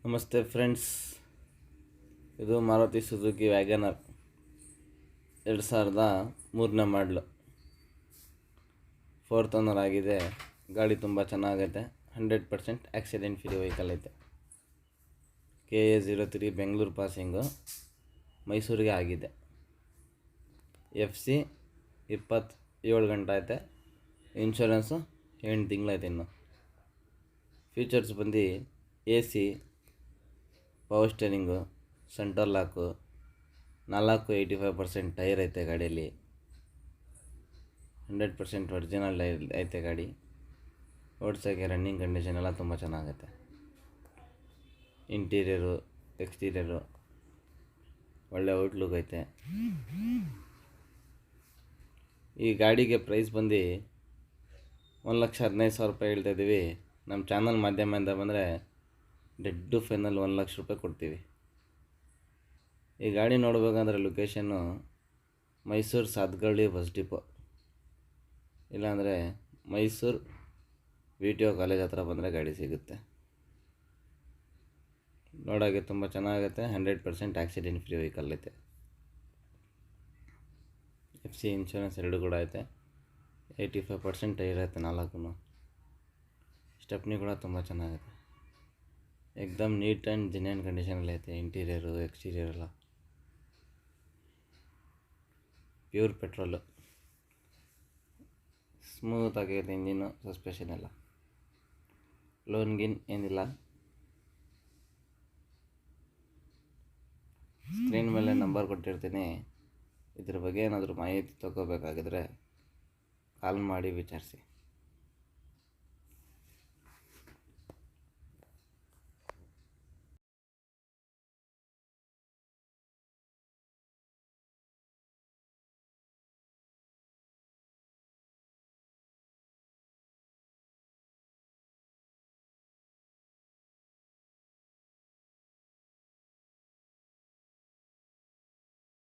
ನಮಸ್ತೆ ಫ್ರೆಂಡ್ಸ್, ಇದು ಮಾರುತಿ ಸುಜುಕಿ ವ್ಯಾಗನರ್ 2003ನೇ ಮಾಡಲು. 4th ಓನರ್ ಆಗಿದೆ. ಗಾಡಿ ತುಂಬ ಚೆನ್ನಾಗೈತೆ. 100% ಆಕ್ಸಿಡೆಂಟ್ ಫ್ರೀ ವೆಹಿಕಲ್ ಐತೆ. KA03 ಬೆಂಗಳೂರು ಪಾಸಿಂಗು, ಮೈಸೂರಿಗೆ ಆಗಿದೆ. FC 27 ಗಂಟೆ ಐತೆ. ಇನ್ಶೂರೆನ್ಸು 8 ತಿಂಗಳೈತೆ. ಇನ್ನು ಫೀಚರ್ಸ್ ಬಂದು AC, power steering, centre lock, 85% tyre ಐತೆ ಗಾಡಿಯಲ್ಲಿ. 100% ಒರಿಜಿನಲ್ ಐತೆ ಗಾಡಿ. ಓಡ್ಸೋಕ್ಕೆ ರನ್ನಿಂಗ್ ಕಂಡೀಷನ್ ಎಲ್ಲ ತುಂಬ ಚೆನ್ನಾಗೈತೆ. ಇಂಟೀರಿಯರು, ಎಕ್ಸ್ಟೀರಿಯರು ಒಳ್ಳೆ ಔಟ್ಲುಕ್ ಐತೆ. ಈ ಗಾಡಿಗೆ ಪ್ರೈಸ್ ಬಂದು 1,15,000 ರೂಪಾಯಿ ಹೇಳ್ತಾಯಿದ್ದೀವಿ. ನಮ್ಮ ಚಾನಲ್ ಮಾಧ್ಯಮದಿಂದ ಬಂದರೆ ಡೆಡ್ಡು ಫೈನಲ್ 1 ಲಕ್ಷ ರೂಪಾಯಿ ಕೊಡ್ತೀವಿ. ಈ ಗಾಡಿ ನೋಡಬೇಕಂದ್ರೆ location Mysuru Sathagalli bus depot, ಇಲ್ಲಾಂದರೆ ಮೈಸೂರು VTO ಕಾಲೇಜ್ ಹತ್ರ ಬಂದರೆ ಗಾಡಿ ಸಿಗುತ್ತೆ. ನೋಡೋಕ್ಕೆ ತುಂಬ ಚೆನ್ನಾಗೈತೆ. 100% ಆಕ್ಸಿಡೆಂಟ್ ಫ್ರೀ ವೆಹಿಕಲ್ ಐತೆ. FC ಇನ್ಶೂರೆನ್ಸ್ 2 ಕೂಡ ಐತೆ. 85% ಟೈರ್ ಐತೆ 4. ಸ್ಟೆಪ್ನಿ ಕೂಡ ತುಂಬ ಚೆನ್ನಾಗೈತೆ. ಎಕ್ದಮ್ ನೀಟ್ ಆ್ಯಂಡ್ ಜೆನ್ಯೂನ್ ಕಂಡೀಷನಲ್ಲಿ ಐತೆ. ಇಂಟೀರಿಯರು, ಎಕ್ಸ್ಟೀರಿಯರ್ ಎಲ್ಲ ಪ್ಯೂರ್ ಪೆಟ್ರೋಲು. ಸ್ಮೂತ್ ಆಗೈತೆ ಇಂಜಿನು, ಸಸ್ಪೆಷನ್ ಎಲ್ಲ. ಲೋನ್ ಗಿನ್ ಏನಿಲ್ಲ. ಸ್ಕ್ರೀನ್ ಮೇಲೆ ನಂಬರ್ ಕೊಟ್ಟಿರ್ತೀನಿ. ಇದ್ರ ಬಗ್ಗೆ ಏನಾದರೂ ಮಾಹಿತಿ ತೊಗೋಬೇಕಾಗಿದ್ರೆ ಕಾಲ್ ಮಾಡಿ ವಿಚಾರಿಸಿ.